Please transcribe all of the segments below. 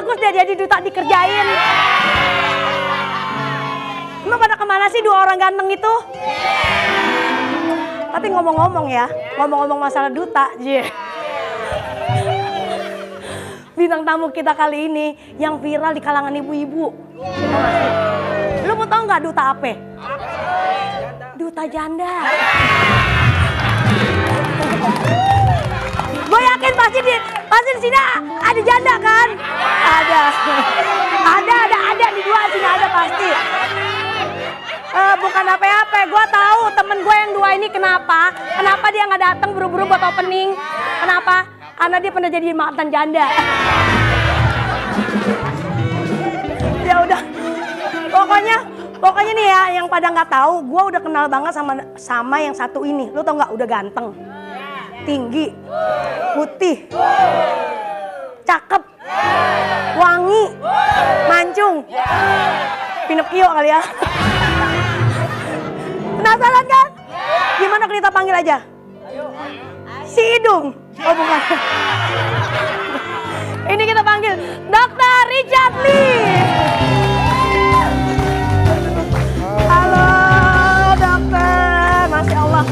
bagus dia jadi duta dikerjain. Emang pada kemana sih dua orang ganteng itu? Tapi ngomong-ngomong ya, ngomong-ngomong masalah duta, bintang tamu kita kali ini yang viral di kalangan ibu-ibu. Lu mau tau nggak duta apa? Duta janda. Gue yakin pasti di sini ada janda kan? Ada di dua sini ada pasti. Bukan apa-apa, gue tahu temen gue yang dua ini kenapa dia nggak datang buru-buru buat opening? Kenapa? Karena dia pernah jadi mantan janda. Ya udah, pokoknya nih ya, yang pada nggak tahu, gue udah kenal banget sama yang satu ini. Lu tau nggak? Udah ganteng, tinggi, putih, cakep, wangi, mancung, Pinocchio kali ya. Penasaran kan? Gimana kita panggil aja? Si Hidung. Oh bukan. Ini kita panggil Dr. Richard Lee. Halo dokter, Masya Allah.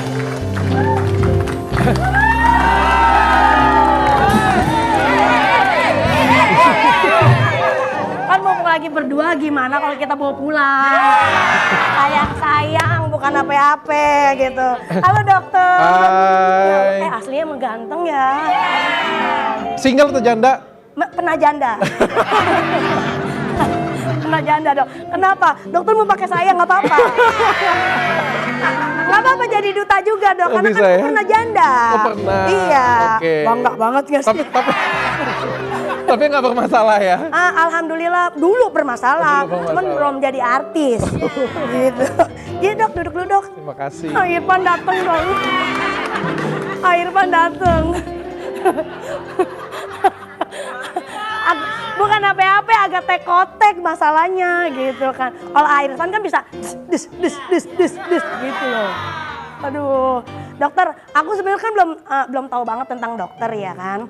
Kan mau lagi berdua, gimana kalau kita bawa pulang? Sayang, bukan apa-apa gitu. Halo dokter. Hai. Aslinya emang ganteng ya. Single atau janda? Pernah janda. Pernah janda dok. Kenapa? Dokter mau pakai saya nggak apa-apa. Nggak apa-apa jadi duta juga dok. Oh, karena bisa, kan ya? pernah janda. Oh pernah. Iya. Oke. Bangga banget gak sih? Tapi nggak bermasalah ya? Alhamdulillah dulu bermasalah. Cuman belum jadi artis. Gitu. Iya dok, duduk dulu dok. Terima kasih. Irfan dateng dong. Irfan dateng. Bukan apa-apa, agak tekotek masalahnya gitu kan. Kalau Irfan kan bisa dus gitu loh. Aduh, dokter, aku sebenarnya kan belum tahu banget tentang dokter ya kan.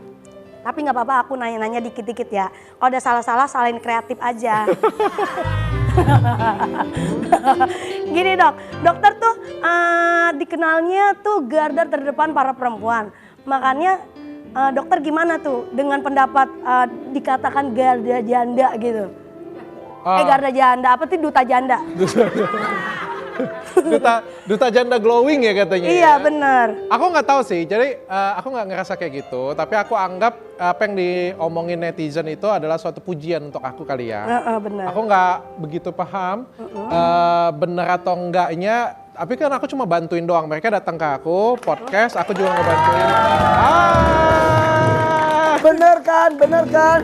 Tapi nggak apa-apa, aku nanya-nanya dikit-dikit ya. Kalau ada salah-salah, salahin kreatif aja. Gini dok, dokter tuh dikenalnya tuh garda terdepan para perempuan. Makanya dokter gimana tuh dengan pendapat dikatakan garda janda gitu? Garda janda, apa sih duta janda? duta janda glowing ya katanya. Iya ya? bener. Aku nggak tahu sih, jadi aku nggak ngerasa kayak gitu. Tapi aku anggap apa yang diomongin netizen itu adalah suatu pujian untuk aku kali ya. Bener. Aku nggak begitu paham bener atau enggaknya. Tapi kan aku cuma bantuin doang. Mereka datang ke aku, podcast, aku juga ngebantuin. Bener kan?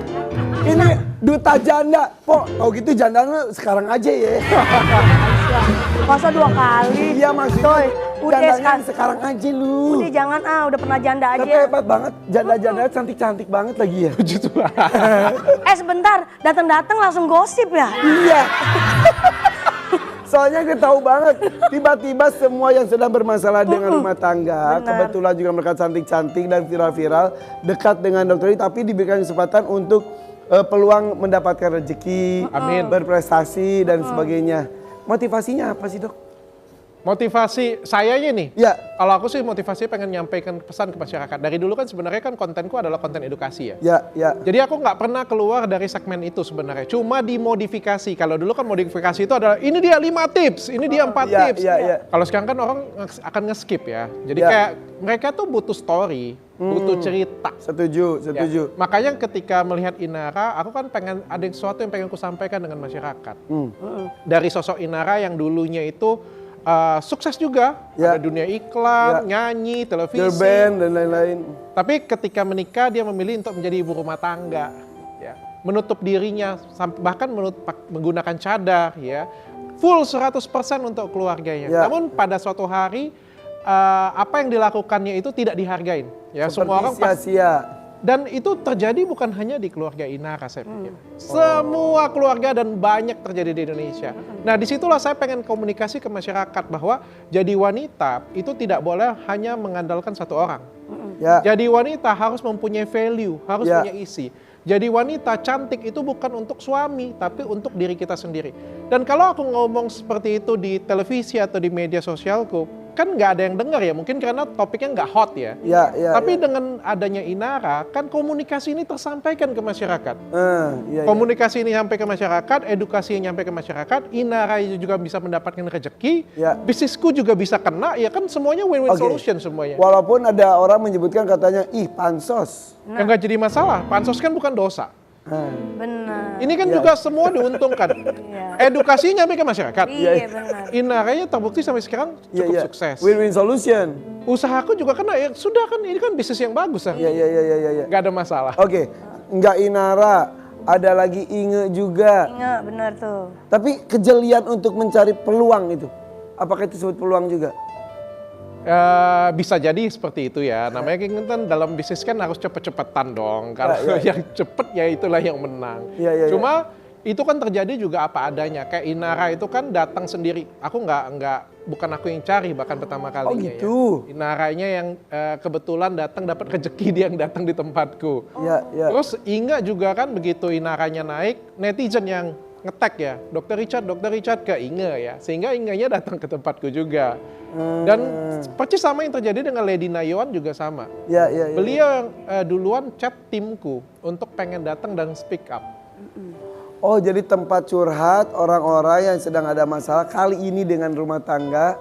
Ini duta janda. Pok, tau gitu jandanya sekarang aja ya. Masa 2 kali? Iya maksudnya udah jandanya sekarang aja lu. Udah jangan udah pernah janda aja. Tapi hebat banget, janda-janda cantik-cantik banget lagi ya. Justru. Sebentar, datang-datang langsung gosip ya? Iya. Soalnya kita tahu banget, tiba-tiba semua yang sedang bermasalah dengan rumah tangga, kebetulan juga mereka cantik-cantik dan viral-viral, dekat dengan dokter ini, tapi diberikan kesempatan untuk peluang mendapatkan rezeki, berprestasi dan sebagainya. Motivasinya apa sih dok? Motivasi sayanya nih, Ya. kalau aku sih motivasinya pengen nyampaikan pesan ke masyarakat. Dari dulu kan sebenarnya kan kontenku adalah konten edukasi ya. Ya. Jadi aku nggak pernah keluar dari segmen itu sebenarnya. Cuma dimodifikasi. Kalau dulu kan modifikasi itu adalah ini dia 5 tips, ini dia 4 tips. Ya. Kalau sekarang kan orang akan nge-skip ya. Jadi Ya. kayak mereka tuh butuh story, butuh cerita. Setuju. Ya. Makanya ketika melihat Inara, aku kan pengen ada sesuatu yang pengen ku sampaikan dengan masyarakat. Dari sosok Inara yang dulunya itu sukses juga, ada dunia iklan, nyanyi, televisi, girl band dan lain-lain. tapi ketika menikah dia memilih untuk menjadi ibu rumah tangga, ya, menutup dirinya, bahkan menggunakan cadar, ya, full 100% untuk keluarganya. Namun pada suatu hari apa yang dilakukannya itu tidak dihargain, ya. Seperti semua orang sia-sia. Dan itu terjadi bukan hanya di keluarga Inara saya pikir. Semua keluarga dan banyak terjadi di Indonesia. Nah disitulah saya pengen komunikasi ke masyarakat bahwa jadi wanita itu tidak boleh hanya mengandalkan satu orang. Jadi wanita harus mempunyai value, harus punya isi. Jadi wanita cantik itu bukan untuk suami, tapi untuk diri kita sendiri. Dan kalau aku ngomong seperti itu di televisi atau di media sosialku, kan nggak ada yang dengar ya, mungkin karena topiknya nggak hot ya. Tapi dengan adanya Inara, kan komunikasi ini tersampaikan ke masyarakat. Komunikasi ini sampai ke masyarakat, edukasi yang nyampe ke masyarakat, Inara juga bisa mendapatkan rezeki, bisnisku juga bisa kena, ya kan semuanya win-win solution semuanya. Walaupun ada orang menyebutkan katanya, ih pansos. Yang nggak jadi masalah, pansos kan bukan dosa. Benar. Ini kan juga semua diuntungkan. Edukasinya nyampe ke masyarakat. Iya benar. Inaranya terbukti sampai sekarang cukup sukses. Win-win solution. Usahaku juga kena, ya sudah kan ini kan bisnis yang bagus. Iya. Nggak ada masalah. Oke, nggak Inara, ada lagi Inge juga. Inge, benar tuh. Tapi kejelian untuk mencari peluang itu, apakah itu disebut peluang juga? Bisa jadi seperti itu ya. Namanya kan dalam bisnis kan harus cepet-cepetan dong. Kalau yang cepet ya itulah yang menang. Cuma itu kan terjadi juga apa adanya. Kayak Inara itu kan datang sendiri. Aku bukan aku yang cari bahkan pertama kalinya. Oh gitu. Ya. Inaranya yang kebetulan datang dapat rezeki dia yang datang di tempatku. Terus Inga juga kan begitu Inaranya naik, netizen yang nge-tag ya, Dr. Richard ke Inge ya. Sehingga Ingenya datang ke tempatku juga. Dan persis sama yang terjadi dengan Lady Nayawan juga sama. Beliau yang duluan chat timku untuk pengen datang dan speak up. Oh, jadi tempat curhat orang-orang yang sedang ada masalah kali ini dengan rumah tangga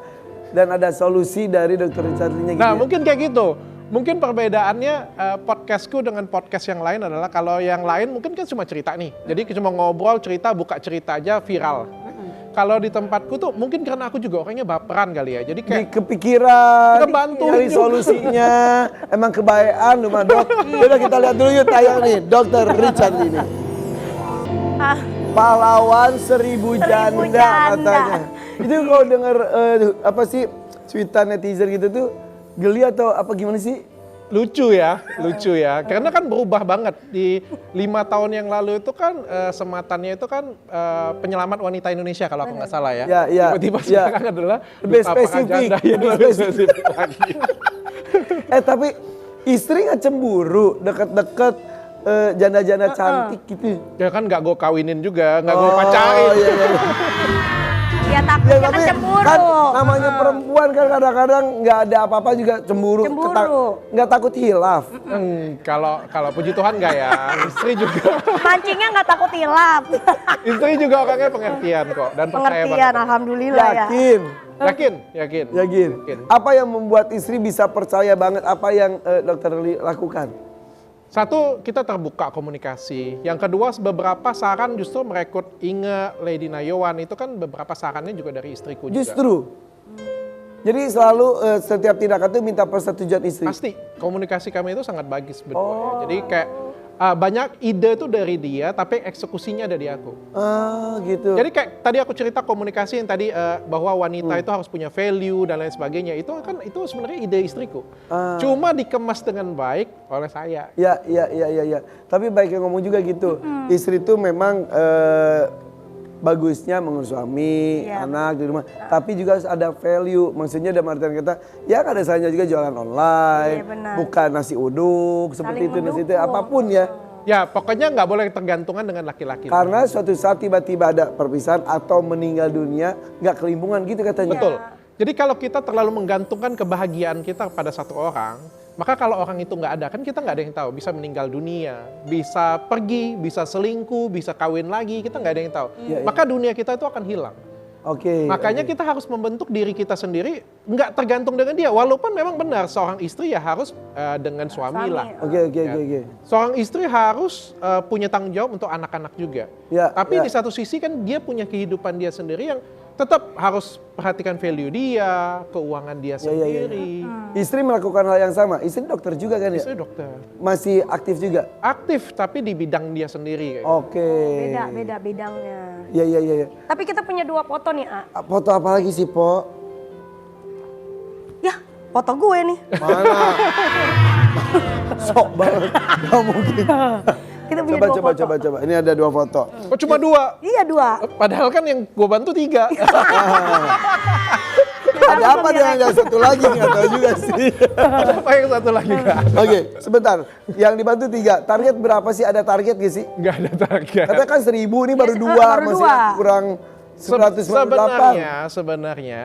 dan ada solusi dari Dr. Richard Lee gitu. Nah, mungkin kayak gitu. Mungkin perbedaannya podcastku dengan podcast yang lain adalah kalau yang lain mungkin kan cuma cerita nih. Jadi cuma ngobrol, cerita, buka cerita aja viral. Kalau di tempatku tuh mungkin karena aku juga orangnya baperan kali ya. Jadi kayak kepikiran, bantu cari solusinya. Emang kebayaan lu mah Dok. Yaudah kita lihat dulu yuk tayang nih Dr. Richard ini. Pahlawan 1000 janda katanya. Itu kalau denger apa sih cuitan netizen gitu tuh geli atau apa gimana sih? lucu ya. Karena kan berubah banget di 5 tahun yang lalu itu kan sematannya itu kan penyelamat wanita Indonesia kalau aku nggak salah ya. Tiba-tiba sekarang adalah lebih spesifik. Lebih spesifik lagi. Tapi istri nggak cemburu deket-deket janda-janda cantik gitu? Ya kan nggak gue kawinin juga, nggak gue pacarin. Ya takutnya kan cemburu. Kan namanya perempuan kan kadang-kadang nggak ada apa-apa juga cemburu. Nggak takut hilaf. Kalau puji Tuhan nggak ya. Istri juga. Mancingnya nggak takut hilap. Istri juga orangnya pengertian kok dan percaya Pengertian, banget. alhamdulillah ya. Yakin. Apa yang membuat istri bisa percaya banget apa yang Dr. Lee lakukan? Satu, kita terbuka komunikasi. Yang kedua, beberapa saran justru merekrut Inge, Lady Nayawan itu kan beberapa sarannya juga dari istriku juga. Justru? Jadi selalu setiap tindakan itu minta persetujuan istri? Pasti, komunikasi kami itu sangat bagus berdua ya. Jadi kayak banyak ide itu dari dia, tapi eksekusinya ada di aku. Gitu. Jadi kayak tadi aku cerita komunikasi yang tadi bahwa wanita itu harus punya value dan lain sebagainya. Itu kan itu sebenarnya ide istriku. Cuma dikemas dengan baik oleh saya. Ya. Tapi baik yang ngomong juga gitu. Istri itu memang bagusnya mengurus suami, anak di rumah. Tapi juga harus ada value. Maksudnya dalam artian kata, ya ada salahnya juga jualan online, buka nasi uduk, seperti itu, nasi itu, apapun ya. Ya pokoknya nggak boleh tergantungan dengan laki-laki. Karena suatu saat tiba-tiba ada perpisahan atau meninggal dunia, nggak kelimpungan gitu katanya. Betul. Jadi kalau kita terlalu menggantungkan kebahagiaan kita pada satu orang, maka kalau orang itu nggak ada, kan kita nggak ada yang tahu. Bisa meninggal dunia, bisa pergi, bisa selingkuh, bisa kawin lagi, kita nggak ada yang tahu. Maka dunia kita itu akan hilang. Makanya kita harus membentuk diri kita sendiri, nggak tergantung dengan dia. Walaupun memang benar seorang istri ya harus dengan suami lah. Seorang istri harus punya tanggung jawab untuk anak-anak juga. Tapi di satu sisi kan dia punya kehidupan dia sendiri yang tetap harus perhatikan value dia, keuangan dia sendiri. Istri melakukan hal yang sama. Istri dokter juga kan ya? Istri dokter. Masih aktif juga? Aktif, tapi di bidang dia sendiri. Beda bidangnya. Iya. Tapi kita punya 2 foto nih, A. Foto apa lagi sih, Po? Ya, foto gue nih. Mana? Sok banget. Gak mungkin. Kita punya 2 foto. Coba. Ini ada 2 foto. Oh cuma 2? Iya 2. Padahal kan yang gue bantu 3. Ada apa dengan yang satu lagi? Nggak tahu juga sih. Apa yang satu lagi Kak? Oke, sebentar. Yang dibantu 3. Target berapa sih? Ada target gak sih? Nggak ada target. Katanya kan 1000, ini baru 2. baru Masih dua. kurang 198. Sebenarnya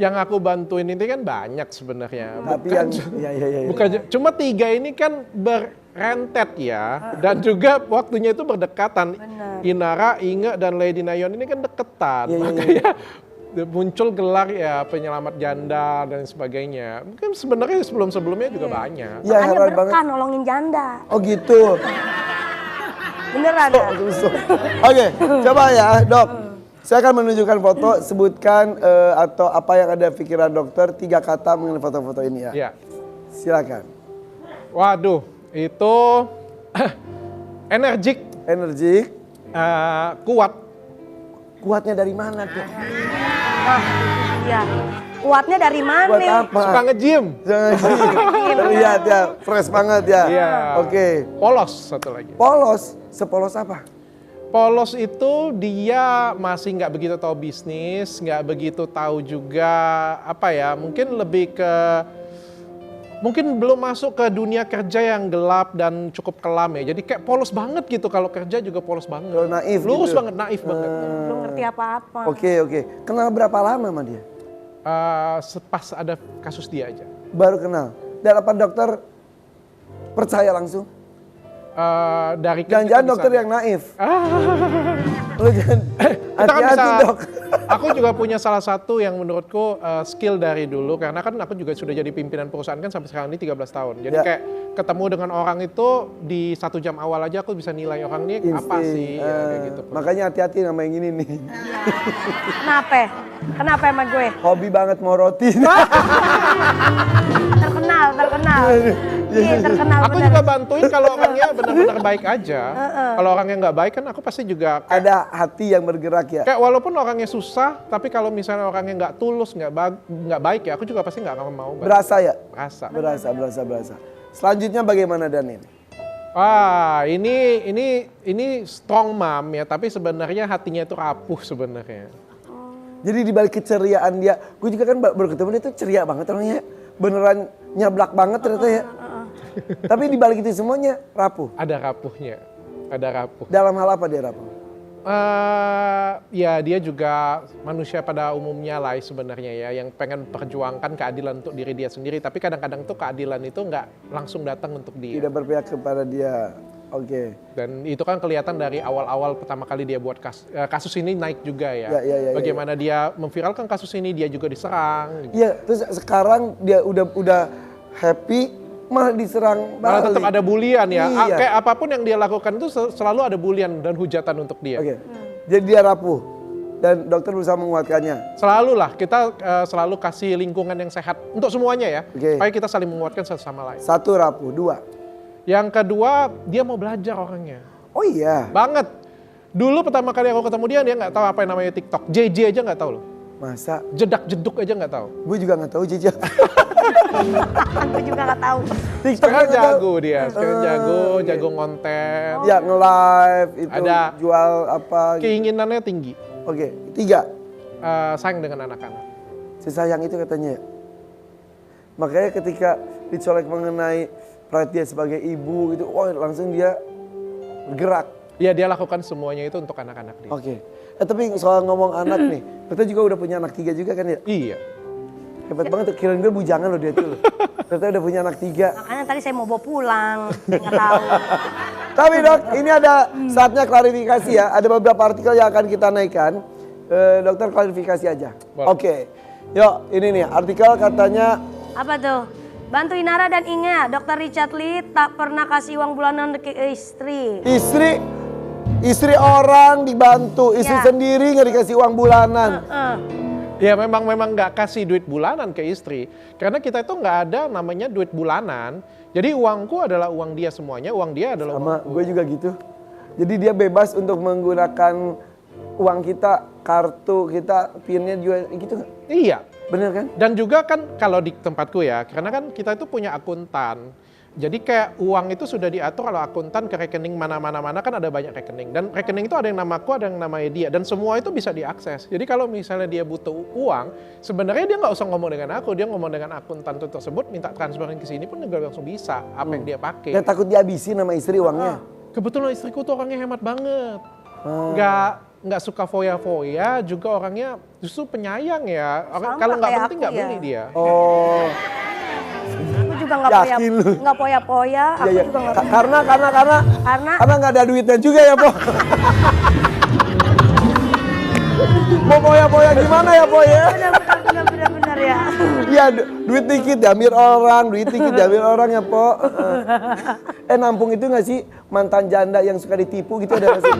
yang aku bantuin ini kan banyak sebenarnya. Tapi yang, ya. Bukan cuma 3 ini kan berentet ya, dan juga waktunya itu berdekatan. Inara, Inge, dan Lady Nayon ini kan deketan, makanya muncul gelar ya penyelamat janda dan sebagainya. Mungkin sebenarnya sebelumnya juga banyak. Ya, Makanya heran berkah banget. nolongin janda. Oh gitu. Beneran ya? Oke, coba ya dok. Saya akan menunjukkan foto, sebutkan atau apa yang ada pikiran dokter, 3 kata mengenai foto-foto ini ya. Ya. Silakan. Waduh, itu energik, Energik, kuat. kuatnya dari mana tuh? Nah, iya. Kuatnya dari mana Kuat nih? apa? Suka nge-gym. Jangan sih. Terlihat ya, fresh banget ya. Iya. Oke. Polos satu lagi. Polos, sepolos apa? Polos itu dia masih nggak begitu tahu bisnis, nggak begitu tahu juga apa ya, mungkin lebih ke, mungkin belum masuk ke dunia kerja yang gelap dan cukup kelam ya. Jadi kayak polos banget gitu, kalau kerja juga polos banget. Kalau naif Lurus gitu. banget, naif banget. Belum ngerti apa-apa. Oke. Kenal berapa lama sama dia? Pas ada kasus dia aja. Baru kenal. Dan apa dokter percaya langsung? Dari Jangan-jangan kita dokter bisa- yang naif. Lu jangan Kita kan hati-hati bisa, dok. aku juga punya salah satu yang menurutku skill dari dulu, karena kan aku juga sudah jadi pimpinan perusahaan kan sampai sekarang ini 13 tahun. Jadi Ya. kayak ketemu dengan orang itu di 1 jam awal aja aku bisa nilai orang ini apa Insting. sih, ya, kayak gitu. Makanya hati-hati sama yang ini nih. Kenapa? Kenapa sama gue? Hobi banget mau roti. Terkenal. Iya, terkenal Aku bener. juga bantuin kalau orangnya benar-benar baik aja. Kalau orangnya nggak baik kan aku pasti juga kayak, Ada hati yang bergerak ya. kayak walaupun orangnya susah, tapi kalau misalnya orangnya nggak tulus, nggak baik ya, aku juga pasti nggak akan mau. Berasa ya? Rasa. Berasa. Selanjutnya bagaimana Danin? Wah, ini strong mom ya, tapi sebenarnya hatinya itu rapuh sebenarnya. Jadi di balik keceriaan dia, gue juga kan baru ketemu dia tuh ceria banget orangnya. Beneran nyablak banget ternyata ya. Tapi di balik itu semuanya rapuh. Ada rapuhnya, ada rapuh. Dalam hal apa dia rapuh? Ya dia juga manusia pada umumnya lah sebenarnya ya, yang pengen perjuangkan keadilan untuk diri dia sendiri. Tapi kadang-kadang tuh keadilan itu nggak langsung datang untuk dia. Tidak berpihak kepada dia. Oke. Dan itu kan kelihatan dari awal-awal pertama kali dia buat kasus ini naik juga ya. Ya. Bagaimana dia memviralkan kasus ini, dia juga diserang. Iya, terus sekarang dia udah happy malah diserang Malah balik. tetap ada bulian ya. Iya. Kayak apapun yang dia lakukan itu selalu ada bulian dan hujatan untuk dia. Oke. Jadi dia rapuh dan dokter berusaha menguatkannya. Selalu lah, kita selalu kasih lingkungan yang sehat untuk semuanya ya. Oke. Supaya kita saling menguatkan satu sama lain. 1 rapuh, 2. Yang kedua, dia mau belajar orangnya. Oh iya. Banget. Dulu pertama kali aku ketemu dia nggak tahu apa yang namanya TikTok. JJ aja nggak tahu loh. Masa? Jedak-jeduk aja nggak tahu. Gue juga nggak tahu Cica. Aku juga nggak tahu. TikTok Sekarang nggak tahu. jago dia, sekarang jago ngonten. Ya nge-live itu Ada. jual apa gitu. Keinginannya tinggi. Oke, 3. Sayang dengan anak-anak. Sesayang itu katanya. Makanya ketika dicolek mengenai perhatian sebagai ibu gitu, oh langsung dia bergerak. Ya dia lakukan semuanya itu untuk anak-anak dia. Oke. Tapi soal ngomong anak nih, kita juga udah punya anak 3 juga kan ya? Iya. Hebat banget tuh, kirain gue bujangan loh dia tuh. Ternyata udah punya anak 3. Makanya tadi saya mau bawa pulang. Nggak tahu. Tapi dok, ini ada saatnya klarifikasi ya. Ada beberapa artikel yang akan kita naikkan. Dokter klarifikasi aja. Boleh. Oke. Yuk, ini nih artikel katanya Apa tuh? Bantu Inara dan Inge, Dr. Richard Lee tak pernah kasih uang bulanan ke istri. istri orang dibantu, istri Ya. sendiri nggak dikasih uang bulanan. Ya memang nggak kasih duit bulanan ke istri. Karena kita itu nggak ada namanya duit bulanan. Jadi uangku adalah uang dia semuanya, uang dia adalah Sama uangku. gue juga gitu. Jadi dia bebas untuk menggunakan uang kita, kartu kita, pinnya juga gitu nggak? Iya. Bener kan? Dan juga kan kalau di tempatku ya, karena kan kita itu punya akuntan. Jadi kayak uang itu sudah diatur kalau akuntan ke rekening mana kan ada banyak rekening. Dan rekening itu ada yang namaku, ada yang namanya dia. Dan semua itu bisa diakses. Jadi kalau misalnya dia butuh uang, sebenarnya dia nggak usah ngomong dengan aku. Dia ngomong dengan akuntan tersebut, minta transferin ke sini pun juga langsung bisa apa yang dia pakai. Dan takut dihabisin sama istri uangnya. Kebetulan istriku tuh orangnya hemat banget. Oh. Nggak suka foya-foya, juga orangnya justru penyayang ya. Sama Kalau nggak kayak penting aku nggak ya. beli dia. Oh. Aku juga Yakin lu? nggak poya-poya. Aku Iya, iya. juga nggak. Karena nggak ada duitnya juga ya, Po. Mau poya-poya gimana ya, Po ya? Benar ya. Iya, duit dikit diambil orang, duit dikit diambil orang ya, Po. Nampung itu nggak sih mantan janda yang suka ditipu gitu ada nggak sih?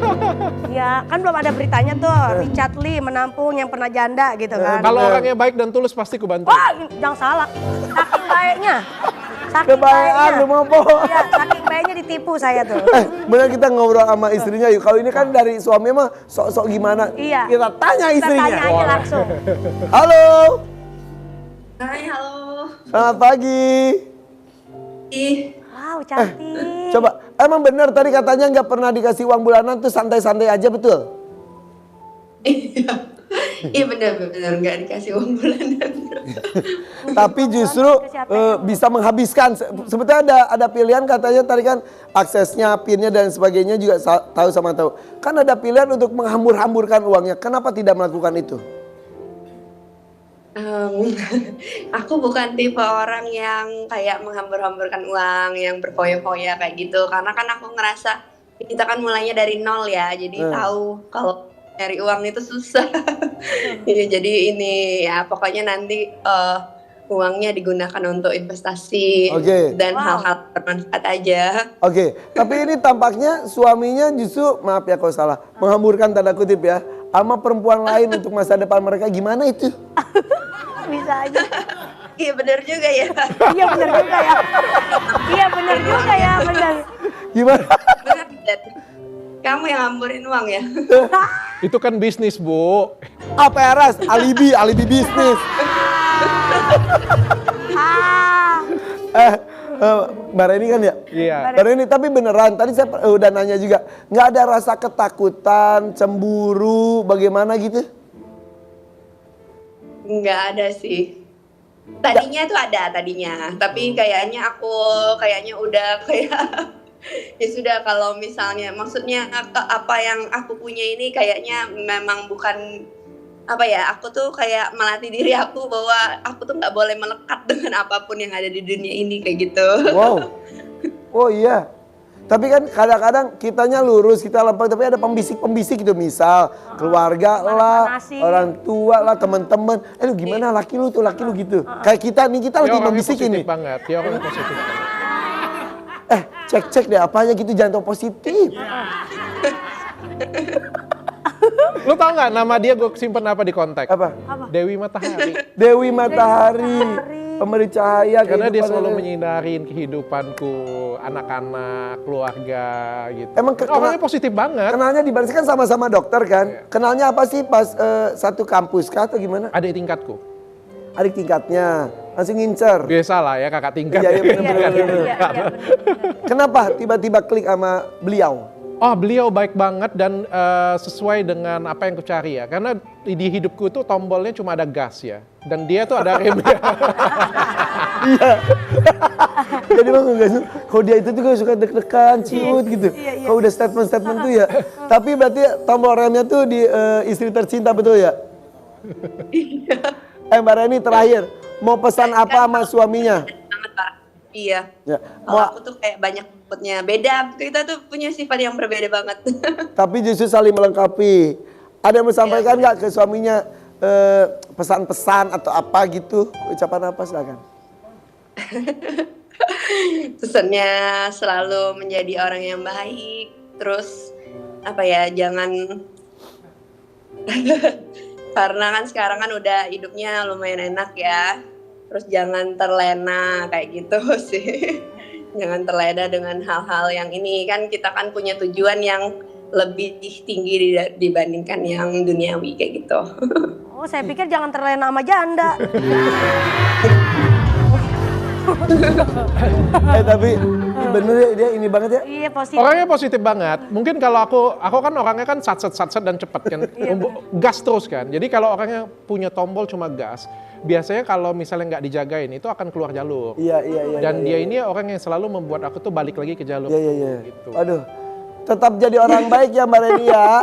Ya, kan belum ada beritanya tuh. Richard Lee menampung yang pernah janda gitu kan. Kalau orangnya baik dan tulus pasti ku bantu. Wah, jangan salah. Saking baiknya. Saking Kebayaan baiknya. lu mau, Po. Iya, saking baiknya ditipu saya tuh. Bener kita ngobrol sama istrinya yuk. Kalau ini kan dari suami mah sok-sok gimana? Iya. Kita tanya Kita istrinya. tanya aja langsung. Halo, Hai, halo. selamat pagi. Ih, Wow, cantik. Coba, emang bener tadi katanya nggak pernah dikasih uang bulanan tuh santai-santai aja betul? iya benar-benar nggak dikasih uang bulanan. Tapi justru bisa menghabiskan. Sebetulnya ada pilihan katanya tadi kan aksesnya, pinnya dan sebagainya juga tahu sama tahu. Kan ada pilihan untuk menghambur-hamburkan uangnya. Kenapa tidak melakukan itu? Aku bukan tipe orang yang kayak menghambur-hamburkan uang, yang berfoya-foya kayak gitu. Karena kan aku ngerasa kita kan mulainya dari nol ya, jadi tahu kalau nyari uang itu susah. Ya, jadi ini ya pokoknya nanti uangnya digunakan untuk investasi dan hal-hal bermanfaat aja. Oke, tapi ini tampaknya suaminya justru, maaf ya kalau salah, menghamburkan tanda kutip ya, sama perempuan lain untuk masa depan mereka. Gimana itu? Bisa aja. Iya benar juga ya. Iya benar juga ya. Iya benar juga ya, benar. Gimana? Benar, Dad. Kamu yang hamburin uang ya? Itu kan bisnis, Bu. APRS, alibi bisnis. Mbak Reni kan ya? Iya. Mbak Reni, tapi beneran, tadi saya udah nanya juga, nggak ada rasa ketakutan, cemburu, bagaimana gitu? Nggak ada sih. Tadinya tuh ada tadinya, tapi kayaknya udah kayak ya sudah, kalau misalnya maksudnya apa yang aku punya ini kayaknya memang bukan apa ya, aku tuh kayak melatih diri aku bahwa aku tuh nggak boleh melekat dengan apapun yang ada di dunia ini kayak gitu. Wow. Oh iya. Tapi kan kadang-kadang kitanya lurus, kita lempeng, tapi ada pembisik-pembisik gitu. Misal keluarga lah, orang tua lah, teman-teman. Lu gimana laki lu gitu. Kayak kita nih, kita lagi membisikin nih. Banget. Dia orangnya positif banget. Cek deh apanya gitu, jangan positif. Lu tau nggak nama dia gue simpen apa di kontak? Apa? Dewi Matahari. Dewi Matahari, pemberi cahaya. Karena dia kehidupan selalu ini. menyinarin kehidupanku, anak-anak, keluarga gitu. Emang orangnya positif banget. Kenalnya di Bandung kan sama-sama dokter kan? Kenalnya apa sih pas satu kampus kah atau gimana? Adik tingkatku. Adik tingkatnya, langsung ngincer. Biasalah ya kakak tingkat. Iya, bener. Iya. Kenapa tiba-tiba klik sama beliau? Oh, beliau baik banget dan sesuai dengan apa yang kucari ya. Karena di hidupku tuh tombolnya cuma ada gas ya. Dan dia tuh ada remnya. Iya. Jadi bang, kalau dia itu juga suka deg-degan, ciut gitu. Kalau udah statement tuh ya. Tapi berarti tombol remnya tuh di istri tercinta, betul ya? Mbak Reni terakhir, mau pesan apa sama suaminya? Banget, Pak. Iya. Ya. Kalau aku tuh kayak banyak sifat beda. Kita tuh punya sifat yang berbeda banget. Tapi justru saling melengkapi. Ada yang mau sampaikan nggak ke suaminya pesan-pesan atau apa gitu? Ucapan apa silakan. Pesannya selalu menjadi orang yang baik. Terus apa ya, jangan karena kan sekarang kan udah hidupnya lumayan enak ya. Terus jangan terlena kayak gitu sih. Jangan terlena dengan hal-hal yang ini, kan kita kan punya tujuan yang lebih tinggi dibandingkan yang duniawi kayak gitu. Oh, saya pikir jangan terlena sama janda. Tapi bener ya dia ini banget ya. Iya positif. Orangnya positif banget. Mungkin kalau aku kan orangnya kan satset dan cepet kan. Gas terus kan. Jadi kalau orangnya punya tombol cuma gas, biasanya kalau misalnya nggak dijagain itu akan keluar jalur. Iya. Dan dia ini orang yang selalu membuat aku tuh balik lagi ke jalur. Iya. Gitu. Aduh, tetap jadi orang baik ya Mbak Reni ya.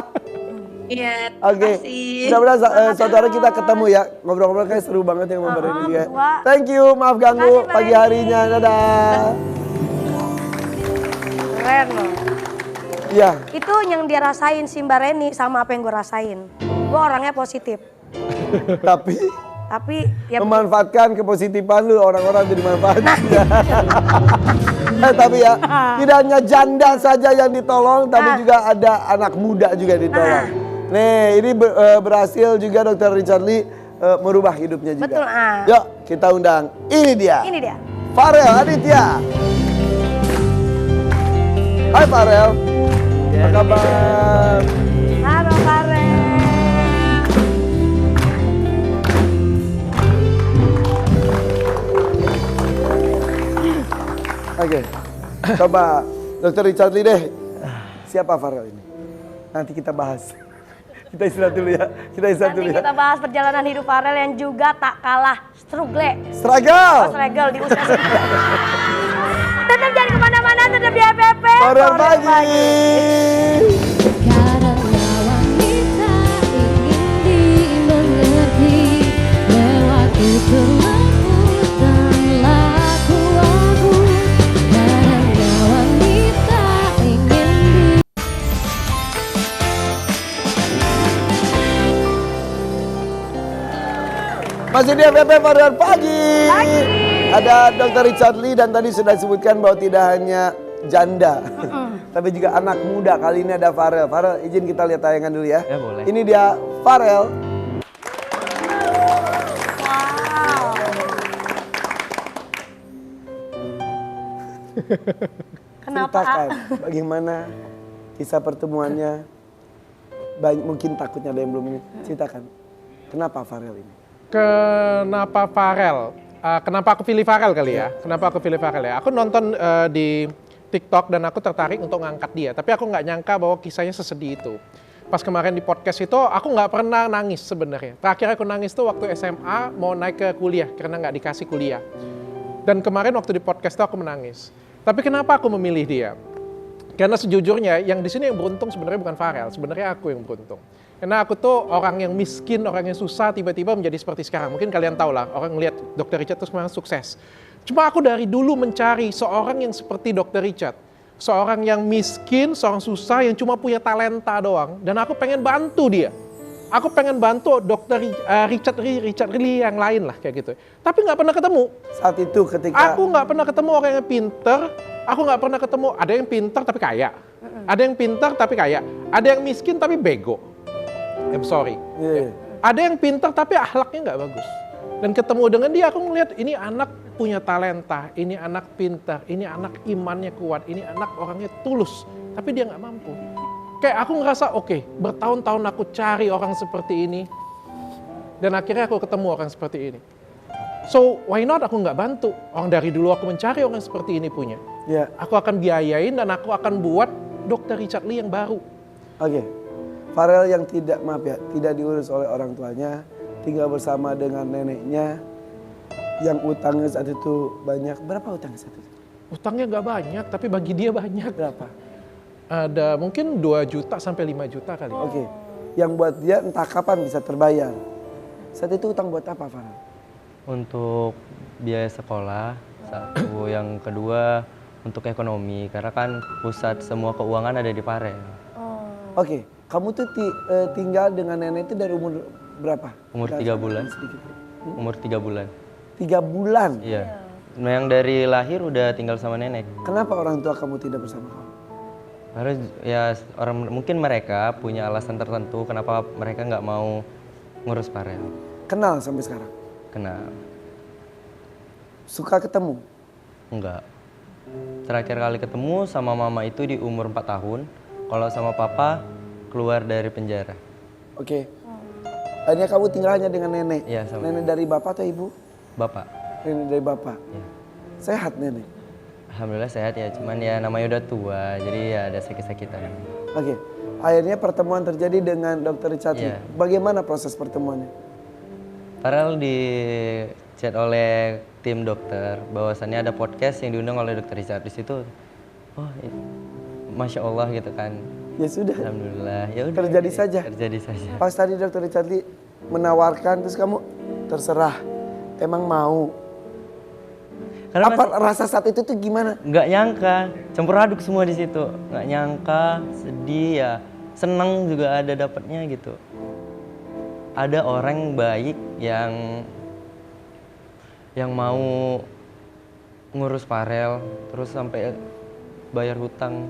Iya, Oke, makasih. mudah-mudahan suatu hari kita ketemu ya. Ngobrol-ngobrol kayak seru banget ya sama Mbak Reni ya. berdua. Thank you, maaf ganggu Makasih, Mbak pagi Reni. harinya. Dadah. Keren loh. Iya, Itu yang dia rasain si Mbak Reni sama apa yang gue rasain. Gue orangnya positif. tapi Tapi ya memanfaatkan kepositifan lu, orang-orang jadi manfaatkan. Tapi ya, tidak hanya janda saja yang ditolong, tapi juga ada anak muda juga ditolong. Nih, ini berhasil juga Dr. Richard Lee merubah hidupnya juga. Betul, Yuk, kita undang. Ini dia. ini dia. Farel Aditya. Hai Farel. Apa kabar? Halo Karen. Oke. Coba Dr. Richard Lee deh. Siapa Farel ini? Nanti kita bahas. Kita istirahat dulu ya. Kita istirahat Nanti dulu ya. kita bahas perjalanan hidup Farel yang juga tak kalah struggle. Struggle. Struggle di usia semuda. Tetap jangan kemana-mana, tetap di FPP. Farel pagi. Karena wanita ingin dimengerti lewati perilaku dan laku aku. Karena wanita ingin Masih di FPP Farel pagi. Ada Dr. Richard Lee dan tadi sudah disebutkan bahwa tidak hanya janda, tapi juga anak muda. Kali ini ada Farel. Farel, izin kita lihat tayangan dulu ya. Ya, boleh. Ini dia Farel. Wow. Kenapa? Ceritakan bagaimana kisah pertemuannya. Mungkin takutnya ada yang belum ini. Ceritakan. Kenapa Farel ini? Kenapa Farel? Kenapa aku pilih Farel kali ya? Kenapa aku pilih Farel ya? Aku nonton di TikTok dan aku tertarik untuk ngangkat dia. Tapi aku nggak nyangka bahwa kisahnya sesedih itu. Pas kemarin di podcast itu aku nggak pernah nangis sebenarnya. Terakhir aku nangis tuh waktu SMA mau naik ke kuliah karena nggak dikasih kuliah. Dan kemarin waktu di podcast itu aku menangis. Tapi kenapa aku memilih dia? Karena sejujurnya yang di sini yang beruntung sebenarnya bukan Farel, sebenarnya aku yang beruntung. Karena aku tuh orang yang miskin, orang yang susah tiba-tiba menjadi seperti sekarang. Mungkin kalian tahu lah, orang ngelihat Dr. Richard terus memang sukses. Cuma aku dari dulu mencari seorang yang seperti Dr. Richard. Seorang yang miskin, seorang susah yang cuma punya talenta doang. Dan aku pengen bantu dia. Aku pengen bantu Dr. Richard Lee yang lain lah kayak gitu. Tapi nggak pernah ketemu. Saat itu ketika Aku nggak pernah ketemu orang yang pinter. Aku nggak pernah ketemu ada yang pinter tapi kaya. Ada yang pinter tapi kaya. Ada yang miskin tapi bego. I'm sorry. Iya. Ada yang pinter tapi akhlaknya nggak bagus. Dan ketemu dengan dia aku ngeliat ini anak punya talenta, ini anak pintar, ini anak imannya kuat, ini anak orangnya tulus. Tapi dia nggak mampu. Kayak aku ngerasa oke, bertahun-tahun aku cari orang seperti ini. Dan akhirnya aku ketemu orang seperti ini. So why not aku nggak bantu? Orang dari dulu aku mencari orang seperti ini punya. Ya, Aku akan biayain dan aku akan buat Dr. Richard Lee yang baru. oke. Farel yang tidak, maaf ya, tidak diurus oleh orang tuanya, tinggal bersama dengan neneknya, yang utangnya saat itu banyak. Berapa utangnya saat itu? Utangnya nggak banyak, tapi bagi dia banyak. Berapa? Ada mungkin 2 juta sampai 5 juta kali. Oke. Yang buat dia entah kapan bisa terbayar. Saat itu utang buat apa, Farel? Untuk biaya sekolah, satu. Yang kedua untuk ekonomi, karena kan pusat semua keuangan ada di Farel. Oke, kamu tuh tinggal dengan nenek itu dari umur berapa? Umur Nggak 3 sampai bulan. sedikit. Umur 3 bulan. 3 bulan? Iya. Nah, yang dari lahir udah tinggal sama nenek. Kenapa orang tua kamu tidak bersama kamu? Harus ya mungkin mereka punya alasan tertentu kenapa mereka nggak mau ngurus Farel. Kenal sampai sekarang? Kenal. Suka ketemu? Enggak. Terakhir kali ketemu sama mama itu di umur 4 tahun. Kalau sama papa keluar dari penjara. Oke. Akhirnya kamu tinggal hanya dengan nenek? Iya, sama. Nenek dari bapak atau ibu? Bapak. Nenek dari bapak? Iya. Sehat nenek? Alhamdulillah sehat ya, cuman ya namanya udah tua, jadi ya ada sakit-sakitan. Oke, akhirnya pertemuan terjadi dengan Dr. Richard Lee. Iya. Bagaimana proses pertemuannya? Padahal di chat oleh tim dokter bahwasannya ada podcast yang diundang oleh Dr. Richard. Di situ, oh Masya Allah gitu kan. Ya sudah, Alhamdulillah, ya udah. terjadi saja. Terjadi saja. Pas tadi Dr. Richard Lee menawarkan, terus kamu terserah, emang mau. Karena Apa rasa saat itu tuh gimana? nggak nyangka, campur aduk semua di situ. Nggak nyangka, sedih ya, senang juga ada dapatnya gitu. Ada orang baik yang mau ngurus Farel, terus sampai bayar hutang.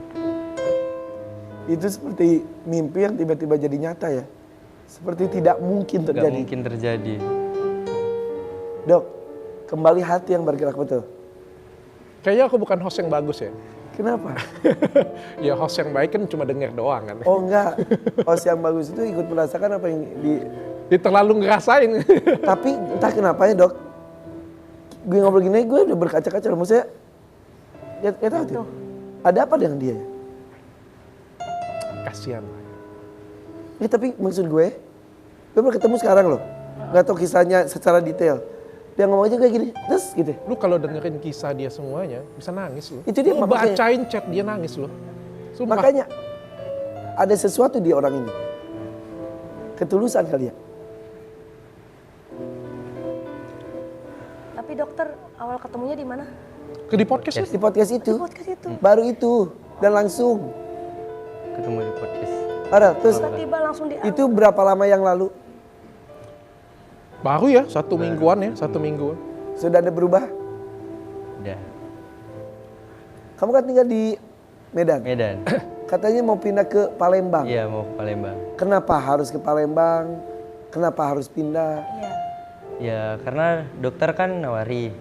Itu seperti mimpi yang tiba-tiba jadi nyata ya. Seperti tidak mungkin Nggak terjadi. mungkin terjadi. Dok, kembali hati yang bergerak betul. Kayaknya aku bukan host yang bagus ya. Kenapa? Ya host yang baik kan cuma denger doang kan. Oh enggak, host yang bagus itu ikut merasakan apa yang Dia terlalu ngerasain. Tapi entah kenapa ya dok, gue ngobrol gini gue udah berkaca-kaca loh. Maksudnya, ya tahu tuh, ada apa dengan dia? Kasihan. Ya tapi maksud gue baru ketemu sekarang loh, nggak tahu kisahnya secara detail. Dia ngomong aja kayak gini, terus gitu. Lu kalau dengerin kisah dia semuanya, bisa nangis lu. Itu dia Lu makanya. bacain chat dia nangis lu. Sumpah. Makanya ada sesuatu di orang ini, ketulusan kali ya. Tapi dokter awal ketemunya di mana? Di podcast ya? Di podcast itu, Podcast itu. baru itu dan langsung. Ketemu di podcast. Ada terus Tiba-tiba langsung di itu berapa lama yang lalu? Baru ya, 1 mingguan ya, 1 mingguan. Sudah ada berubah? Udah. Kamu kan tinggal di Medan. Medan. Katanya mau pindah ke Palembang. Iya mau ke Palembang. Kenapa harus ke Palembang? Kenapa harus pindah? Iya. Ya karena dokter kan nawari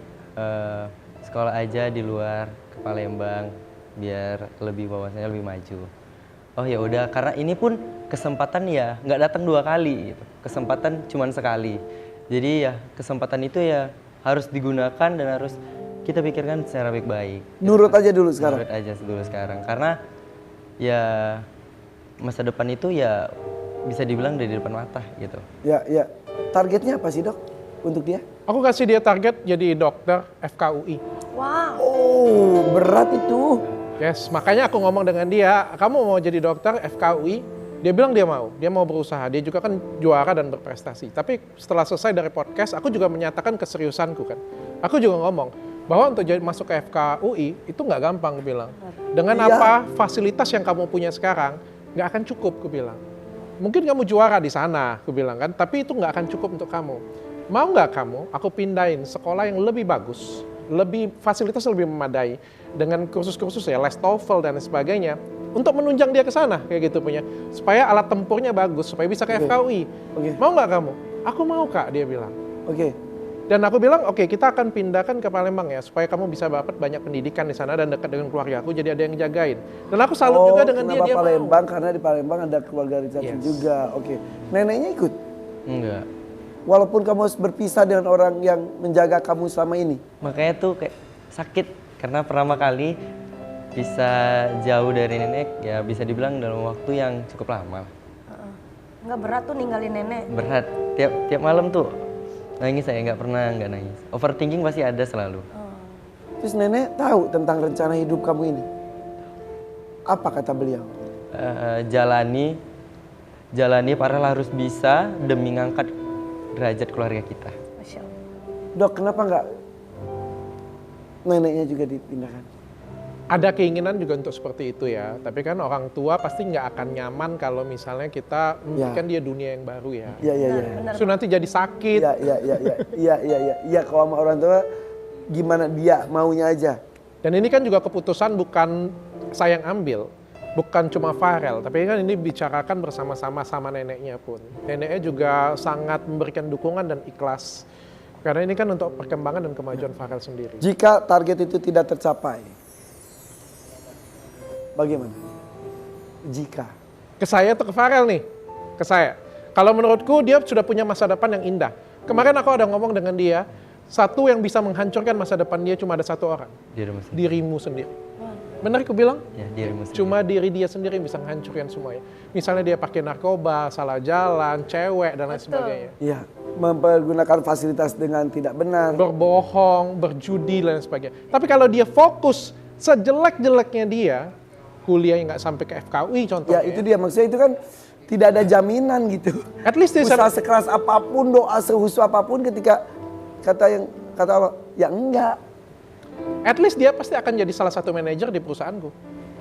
sekolah aja di luar ke Palembang biar lebih wawasannya lebih maju. Oh ya udah karena ini pun kesempatan ya nggak datang 2 kali gitu. Kesempatan cuma sekali. Jadi ya kesempatan itu ya harus digunakan dan harus kita pikirkan secara baik-baik. Nurut aja dulu sekarang. Nurut aja dulu sekarang karena ya masa depan itu ya bisa dibilang dari depan mata gitu. Ya, ya. Targetnya apa sih dok untuk dia? Aku kasih dia target jadi dokter FKUI. Wow. Oh, berat itu. Yes, makanya aku ngomong dengan dia, kamu mau jadi dokter FKUI? Dia bilang dia mau berusaha. Dia juga kan juara dan berprestasi. Tapi setelah selesai dari podcast, aku juga menyatakan keseriusanku kan. Aku juga ngomong bahwa untuk masuk ke FKUI itu nggak gampang, aku bilang. Dengan Iya. apa fasilitas yang kamu punya sekarang, nggak akan cukup, aku bilang. Mungkin kamu juara di sana, aku bilang kan, tapi itu nggak akan cukup untuk kamu. Mau nggak kamu, aku pindahin sekolah yang lebih bagus, fasilitas lebih memadai, dengan kursus-kursus ya, les TOEFL dan sebagainya, untuk menunjang dia ke sana, kayak gitu punya. Supaya alat tempurnya bagus, supaya bisa ke FKUI. Oke. Mau nggak kamu? Aku mau kak, dia bilang. Oke. Dan aku bilang, oke, kita akan pindahkan ke Palembang ya, supaya kamu bisa dapat banyak pendidikan di sana dan dekat dengan keluarga aku, jadi ada yang jagain. Dan aku salut juga dengan dia, kenapa dia mau. Palembang? Karena di Palembang ada keluarga Richard Yes. juga. Oke. Neneknya ikut? Enggak. Walaupun kamu harus berpisah dengan orang yang menjaga kamu selama ini. Makanya tuh kayak sakit karena pertama kali bisa jauh dari nenek ya bisa dibilang dalam waktu yang cukup lama. Nggak berat tuh ninggalin nenek. Berat tiap malam tuh nangis saya nggak pernah nggak nangis. Overthinking pasti ada selalu. Terus nenek tahu tentang rencana hidup kamu ini? Apa kata beliau? Jalani padahal harus bisa demi ngangkat derajat keluarga kita. Masya Allah. Dok, kenapa nggak neneknya juga dipindahkan? Ada keinginan juga untuk seperti itu ya, tapi kan orang tua pasti nggak akan nyaman kalau misalnya kita memberikan dia dunia yang baru ya. Iya, iya, iya. Benar. So nanti jadi sakit. Iya, iya, iya, iya, iya, iya, iya. Iya, kalau sama orang tua gimana dia maunya aja. Dan ini kan juga keputusan bukan saya yang ambil, bukan cuma Farel, tapi kan ini bicarakan bersama-sama sama neneknya pun. Neneknya juga sangat memberikan dukungan dan ikhlas. Karena ini kan untuk perkembangan dan kemajuan Farel sendiri. Jika target itu tidak tercapai, bagaimana? Jika. Ke saya atau ke Farel nih? Ke saya. Kalau menurutku dia sudah punya masa depan yang indah. Kemarin aku ada ngomong dengan dia, Satu yang bisa menghancurkan masa depan dia cuma ada satu orang, Dirimu sendiri. dirimu sendiri. Benar aku bilang? Ya, dirimu sendiri. Cuma diri dia sendiri yang bisa menghancurkan semuanya. Misalnya dia pakai narkoba, salah jalan, cewek, dan lain sebagainya. Iya, mempergunakan fasilitas dengan tidak benar. Berbohong, berjudi, dan lain sebagainya. Tapi kalau dia fokus sejelek-jeleknya dia, kuliah nggak sampai ke FKUI contohnya. Ya itu dia, maksudnya itu kan tidak ada jaminan gitu. At least dia Usaha sekeras apapun, doa sehusu apapun, ketika kata Allah, ya enggak. At least dia pasti akan jadi salah satu manajer di perusahaanku.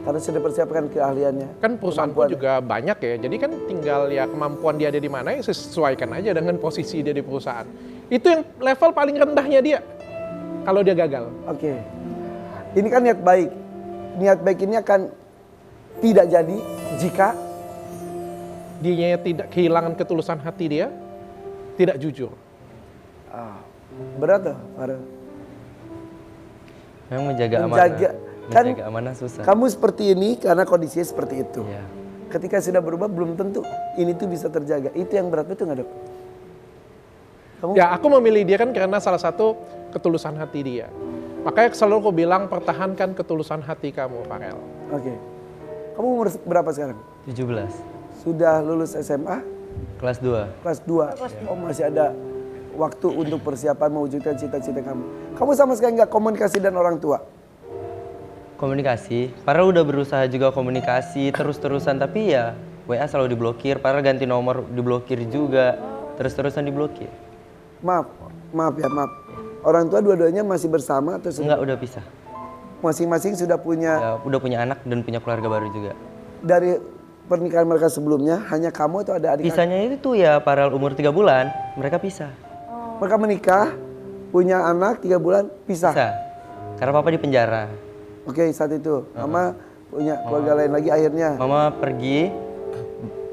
Karena sudah persiapkan keahliannya. Kan perusahaanku juga banyak ya, jadi kan tinggal ya kemampuan dia ada di mana ya sesuaikan aja dengan posisi dia di perusahaan. Itu yang level paling rendahnya dia kalau dia gagal. Oke. Ini kan niat baik. Niat baik ini akan tidak jadi jika Dia tidak kehilangan ketulusan hati dia, tidak jujur. berat tuh, Farel. Memang menjaga amanah. Menjaga amanah susah. Kamu seperti ini karena kondisinya seperti itu. Iya. Ketika sudah berubah belum tentu ini tuh bisa terjaga. Itu yang berat, betul nggak, Dok? Kamu Ya aku memilih dia kan karena salah satu ketulusan hati dia. Makanya selalu aku bilang pertahankan ketulusan hati kamu, Farel. Oke. Kamu umur berapa sekarang? 17. Sudah lulus SMA? Kelas 2. Kelas 2. Oh, masih ada waktu untuk persiapan mewujudkan cita-cita kamu. Kamu sama sekali nggak komunikasi dengan orang tua? Komunikasi. Farel udah berusaha juga komunikasi terus-terusan, tapi ya WA selalu diblokir. Farel ganti nomor diblokir juga. Terus-terusan diblokir. Maaf ya, maaf. Orang tua dua-duanya masih bersama atau sudah? Enggak, udah pisah. Masing-masing sudah punya. Ya, udah punya anak dan punya keluarga baru juga. Dari pernikahan mereka sebelumnya, hanya kamu atau ada adik? Pisahnya itu tuh ya Farel umur 3 bulan, mereka pisah. Mereka menikah, punya anak 3 bulan, pisah. Pisah. Karena papa di penjara. Oke, saat itu. Mama punya keluarga lain lagi akhirnya. Mama pergi,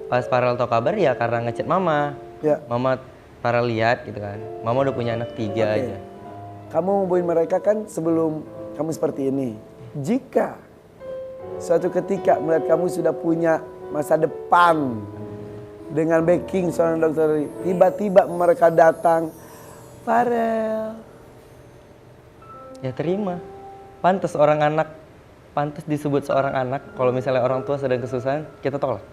pas Farel tahu kabar ya karena ngechat mama. Ya. Mama Farel lihat gitu kan. Mama udah punya anak 3 aja. Kamu hubungin mereka kan sebelum kamu seperti ini. Jika suatu ketika melihat kamu sudah punya masa depan dengan backing seorang dokter, tiba-tiba mereka datang, Farel. Ya terima. Pantas disebut seorang anak. Kalau misalnya orang tua sedang kesusahan, kita tolak.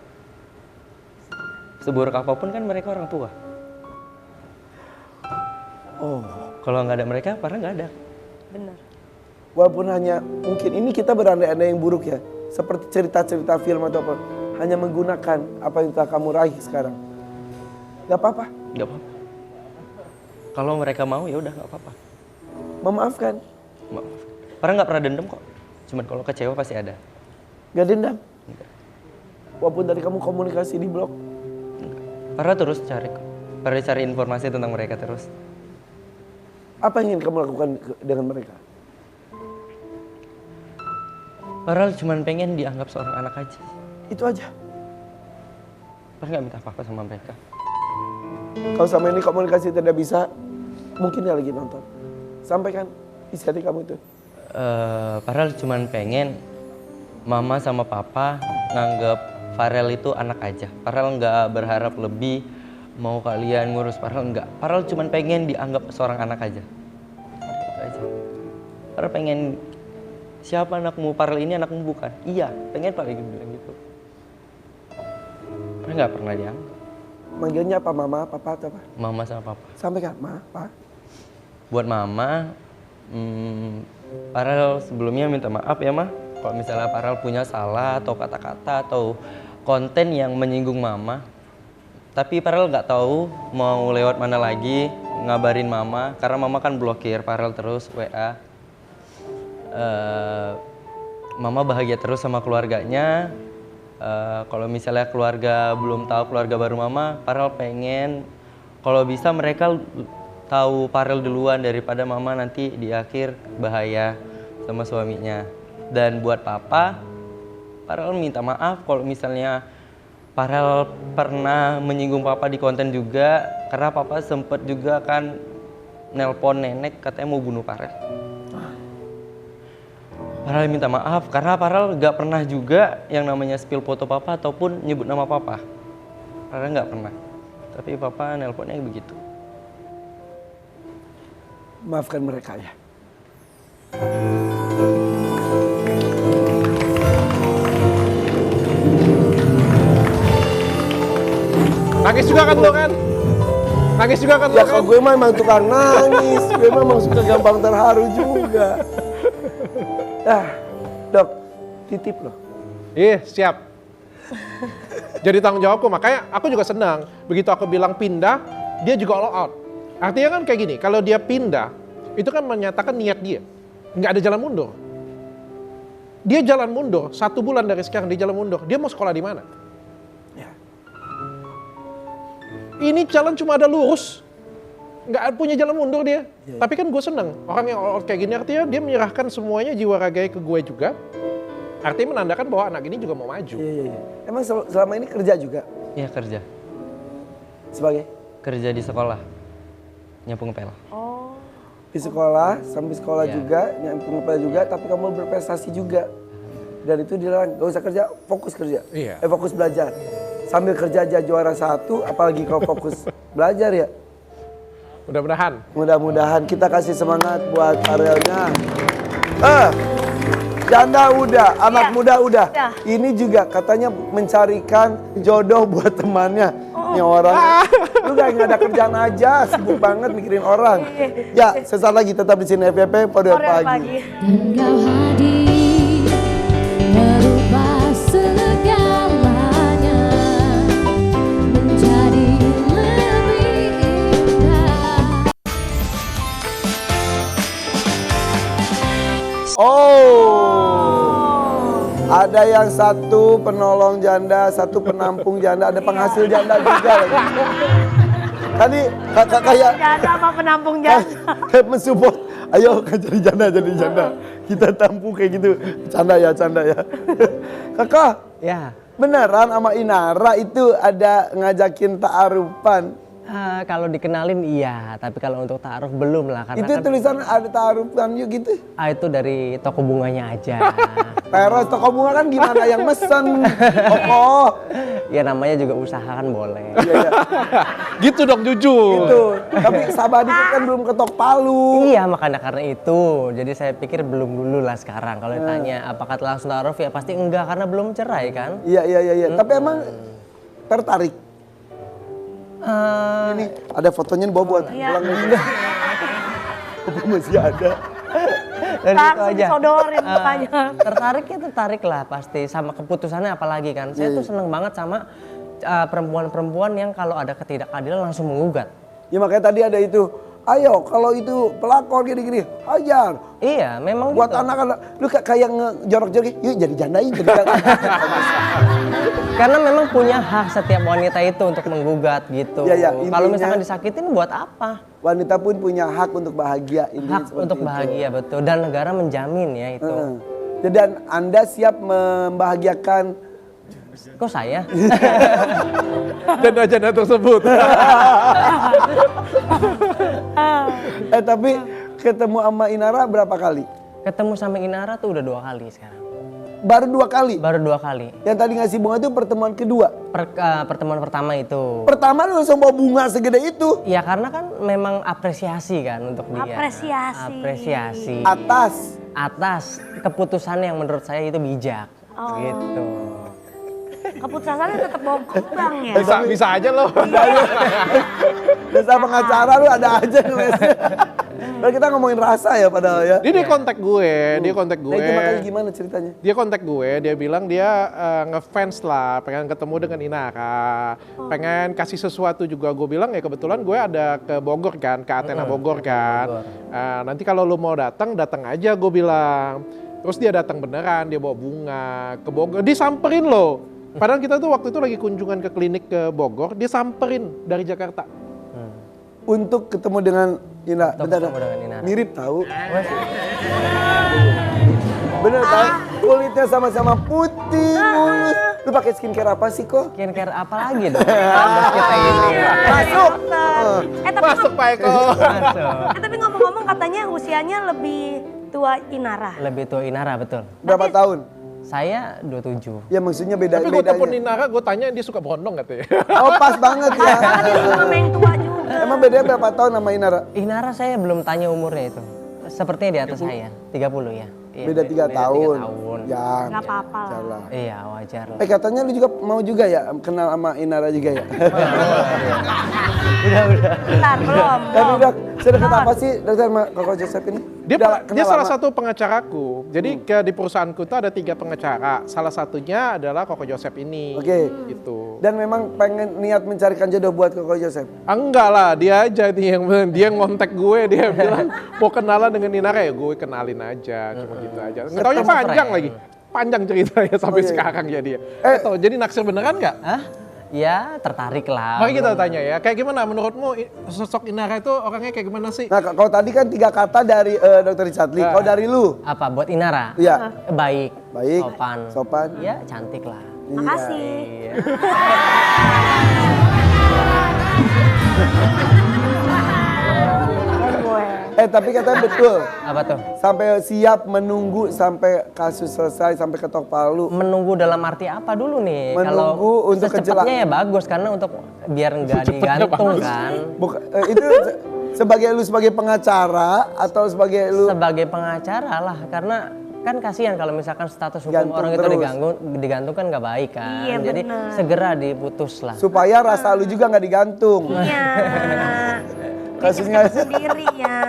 Seburuk apapun kan mereka orang tua. Oh, Kalau nggak ada mereka, Farel nggak ada. Benar. walaupun hanya mungkin ini kita berandai-andai yang buruk ya, seperti cerita-cerita film atau apa, hanya menggunakan apa yang telah kamu raih sekarang. Gak apa-apa, Nggak apa-apa. Kalau mereka mau ya udah nggak apa-apa. memaafkan, Maaf. Farel nggak pernah dendam kok. Cuman kalau kecewa pasti ada. gak dendam. Enggak. Walaupun tadi kamu komunikasi di blog, Farel terus cari informasi tentang mereka terus. apa yang ingin kamu lakukan dengan mereka? Farel cuman pengen dianggap seorang anak aja. Itu aja. Farel nggak minta apa-apa sama mereka. Kalau sama ini komunikasi tidak bisa, mungkin dia lagi nonton. Sampaikan isi hati kamu itu. Farel cuman pengen mama sama papa nganggap Farel itu anak aja. Farel nggak berharap lebih, mau kalian ngurus Farel nggak. Farel cuman pengen dianggap seorang anak aja. Itu aja. Farel pengen, siapa anakmu? Farel ini anakmu bukan? Iya, pengen Farel bilang gitu. Farel nggak pernah dianggap. Manggilnya apa, mama, papa atau apa? Mama sama papa. Sampaikan, ma, pa. Buat mama, Farel sebelumnya minta maaf ya Ma. Kalau misalnya Farel punya salah atau kata-kata atau konten yang menyinggung mama. Tapi Farel nggak tahu mau lewat mana lagi ngabarin mama. Karena mama kan blokir Farel terus WA. Mama bahagia terus sama keluarganya. Kalau misalnya keluarga belum tahu keluarga baru mama, Farel pengen kalau bisa mereka tahu Farel duluan daripada mama nanti di akhir bahaya sama suaminya. Dan buat papa, Farel minta maaf kalau misalnya Farel pernah menyinggung papa di konten juga, karena papa sempet juga kan nelpon nenek katanya mau bunuh Farel. Farel minta maaf karena Farel gak pernah juga yang namanya spill foto papa ataupun nyebut nama papa. Farel gak pernah. Tapi papa nelponnya begitu. Maafkan mereka ya. Nangis juga kan lo kan? Nangis juga kan lo Ya kan? kalau gue memang tukang nangis, gue memang suka gampang terharu juga. Dok, titip loh. Iya, siap. Jadi tanggung jawabku, makanya aku juga senang. Begitu aku bilang pindah, dia juga all out. Artinya kan kayak gini, kalau dia pindah, itu kan menyatakan niat dia. Nggak ada jalan mundur. Dia jalan mundur, 1 bulan dari sekarang dia jalan mundur. Dia mau sekolah di mana? Ya. Ini jalan cuma ada lurus. Nggak punya jalan mundur dia. Tapi kan gue seneng. Orang yang all out kayak gini artinya dia menyerahkan semuanya jiwa raganya ke gue juga. Artinya menandakan bahwa anak ini juga mau maju. Iya. Emang selama ini kerja juga? Iya kerja. Sebagai? Kerja di sekolah. Nyapu ngepel. Di sekolah, sambil sekolah Iya. juga, nyampe ngepel juga, tapi kamu berprestasi juga. Dan itu dilarang, gak usah kerja, fokus kerja. Iya. Fokus belajar. Sambil kerja aja juara 1, apalagi kalau fokus belajar ya. Mudah-mudahan. Mudah-mudahan kita kasih semangat buat Arielnya. Janda udah, anak muda udah. Ya. Ini juga katanya mencarikan jodoh buat temannya. Ini orang, lu gak ada kerjaan aja, sibuk banget mikirin orang. Ya, sesaat lagi tetap di sini FYP Pada Pagi. Dan kau hadir merubah segalanya menjadi lebih indah. Ada yang satu penolong janda, satu penampung janda, ada penghasil janda juga. Tadi kakak kayak Janda sama penampung janda. kayak mensupport. Ayo kan jadi janda. Kita tampung kayak gitu. Canda ya. Kakak, Ya, beneran sama Inara itu ada ngajakin ta'arufan. kalau dikenalin iya, tapi kalau untuk taruh belum lah karena Itu kan tulisan ada ta'arufan yuk gitu. itu dari toko bunganya aja. Peres toko bunga kan gimana yang mesen? Kokoh. Ya namanya juga usaha kan boleh. Iya. Gitu dong, jujur. Gitu. Tapi Sabadi kan belum ketok palu. Iya makanya karena itu, jadi saya pikir belum dulu lah sekarang. Kalau ditanya apakah langsung taruh ya pasti enggak karena belum cerai kan. Iya. Tapi emang tertarik. Ini ada fotonya nih, bawa buat pulang lagi. Apa masih ada? Dari itu Langsung aja. disodorin mukanya. Tertarik lah pasti sama keputusannya apalagi kan. Saya tuh seneng banget sama perempuan-perempuan yang kalau ada ketidakadilan langsung menggugat. Ya makanya tadi ada itu. Ayo kalau itu pelakor gini-gini, hajar. Iya, memang Buat gitu. anak-anak, lu kayak ngejorok-jorok, yuk jadi janda yuk. Karena memang punya hak setiap wanita itu untuk menggugat gitu. Iya, Kalau intinya- misalkan disakitin buat apa? Wanita pun punya hak untuk bahagia. Intinya Hak seperti untuk itu. bahagia betul dan negara menjamin ya itu. Dan Anda siap membahagiakan Kok saya? Janda-janda tersebut. tapi ketemu sama Inara berapa kali? Ketemu sama Inara tuh udah 2 kali sekarang. Baru 2 kali. Baru 2 kali. Yang tadi ngasih bunga itu pertemuan kedua. Pertemuan pertama itu. Pertama lu langsung bawa bunga segede itu. Ya karena kan memang apresiasi kan untuk dia. Apresiasi. Apresiasi. Atas. Atas keputusan yang menurut saya itu bijak. Gitu. Keputusannya tetap bawa kembang ya. Bisa aja loh. Desa pengacara lu ada aja ngelesnya. Padahal kita ngomongin rasa ya padahal ya. Dia kontak gue, Nah itu makanya gimana ceritanya? Dia kontak gue, dia bilang dia ngefans lah, pengen ketemu dengan Inara, pengen kasih sesuatu juga. Gue bilang ya kebetulan gue ada ke Bogor kan, ke Athena Bogor kan. Nanti kalau lu mau datang aja gue bilang. Terus dia datang beneran, dia bawa bunga ke Bogor, disamperin loh. Padahal kita tuh waktu itu lagi kunjungan ke klinik ke Bogor, dia samperin dari Jakarta. Untuk ketemu dengan Inara. Untuk Bentar, ketemu dengan Inara. mirip tahu. Bener tahu? Kulitnya sama-sama putih, mulus. Lu pakai skincare apa sih kok? Skincare apa lagi dong? Kita ini. Masuk. Tapi Masuk Pak Eko. Masuk. tapi ngomong-ngomong katanya usianya lebih tua Inara. Lebih tua Inara betul. Berapa tahun? Saya 27. Ya maksudnya Tapi gue telepon bedanya. Inara, gue tanya dia suka berondong katanya. Oh pas banget ya. Karena dia juga main tua juga. Emang bedanya berapa tahun sama Inara? Inara saya belum tanya umurnya itu. Sepertinya di atas saya, 30 ya. Iya, Beda 3 tahun. 3 tahun. Ya, Nggak apa-apa lah. lah. Iya, wajar lah. Katanya lu juga mau juga ya kenal sama Inara juga ya? Bentar, belum. Tapi udah sedekat apa sih dokter sama Koko Joseph ini? Dia, Udah dia kenal salah lama? satu pengacaraku. Jadi di perusahaanku tuh ada 3 pengacara. Salah satunya adalah Koko Joseph ini. Oke. Gitu. Dan memang pengen niat mencarikan jodoh buat Koko Joseph. Enggak lah, dia aja nih dia ngontek gue, dia bilang mau kenalan dengan Inara ya gue kenalin aja, cuma gitu aja. Nggak taunya panjang lagi, panjang ceritanya sampai sekarang ya dia. Jadi naksir beneran nggak? Hah? Ya, tertarik lah. Mari kita tanya ya, kayak gimana menurutmu sosok Inara itu orangnya kayak gimana sih? Nah kalau tadi kan 3 kata dari Dr. Richard Lee, kalau dari lu? Apa buat Inara? Iya. Baik, Baik, sopan. sopan. Ya, cantik lah. Makasih. Iya. Tapi katanya betul, Apa tuh? sampai siap menunggu sampai kasus selesai, sampai ketok palu. Menunggu dalam arti apa dulu nih? Menunggu untuk secepatnya ya bagus karena untuk biar nggak digantung kan. Itu sebagai lu sebagai pengacara atau sebagai lu Sebagai pengacara lah karena kan kasihan kalau misalkan status hukum Gantung orang itu terus. digantung kan nggak baik kan. Iya, Jadi benar. segera diputus lah. supaya rasa lu juga nggak digantung. Iya. Kasusnya. Sendiri ya.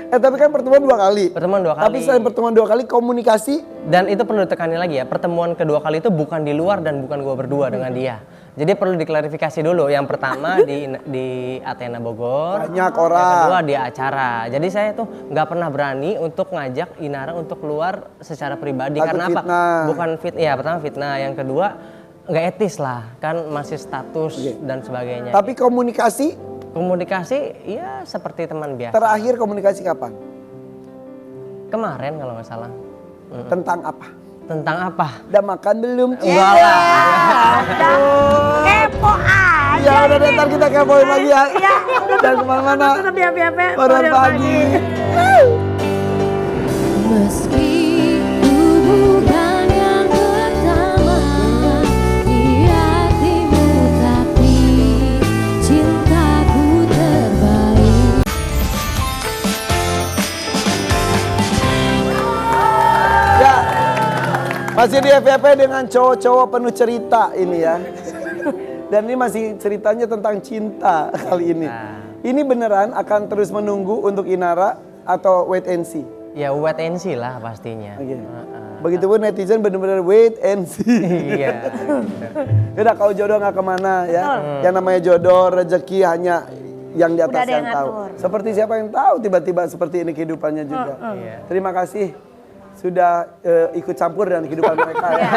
Tapi kan pertemuan 2 kali. Pertemuan 2 kali. Tapi selain pertemuan 2 kali komunikasi Dan itu perlu ditekanin lagi ya, pertemuan kedua kali itu bukan di luar dan bukan gua berdua dengan dia. Jadi perlu diklarifikasi dulu. Yang pertama di Athena Bogor. Banyak Yang orang. kedua di acara. Jadi saya tuh nggak pernah berani untuk ngajak Inara untuk keluar secara pribadi. Takut Karena apa? fitnah. Bukan ya pertama fitnah. Yang kedua nggak etis lah, kan masih status dan sebagainya. Tapi komunikasi Komunikasi ya seperti teman biasa. terakhir komunikasi kapan? Kemarin kalau nggak salah. Tentang apa? Tentang apa? Udah makan belum? Enggak lah. Kepo aja. Ya udah deh, ntar kita kepoin lagi ya. Iya. Dan kemana-mana. Tetap di APP. Orang pagi. Meski ku bukan yang pertama di hatimu, tapi cintaku terbaik. Ya, masih di FYP dengan cowok-cowok penuh cerita ini ya. Dan ini masih ceritanya tentang cinta kali ini. Ini beneran akan terus menunggu untuk Inara atau wait and see? Ya wait and see lah pastinya. Oke. Begitupun netizen bener-bener wait and see. Iya. Udah kalau jodoh nggak kemana ya. Yang namanya jodoh, rezeki hanya yang di atas Udah ada yang yang tahu. ngatur. Seperti siapa yang tahu tiba-tiba seperti ini kehidupannya juga. Terima kasih sudah ikut campur dengan kehidupan mereka. Ya.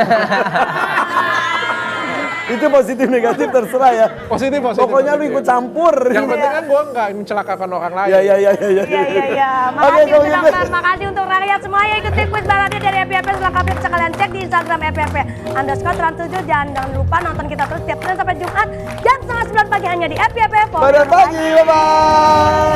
Itu positif negatif terserah ya. Positif. Pokoknya lu ikut campur. Yang penting kan gue nggak mencelakakan orang lain. Ya. Iya. Oke, Makasih kalau untuk gitu. dokter, makasih untuk rakyat semuanya ikuti quiz balade dari FYP. Selengkapnya bisa kalian cek di Instagram FYP_Trans7. Jangan lupa nonton kita terus setiap Senin sampai Jumat jam 8:30 pagi hanya di FYP. Pada pagi, bye-bye.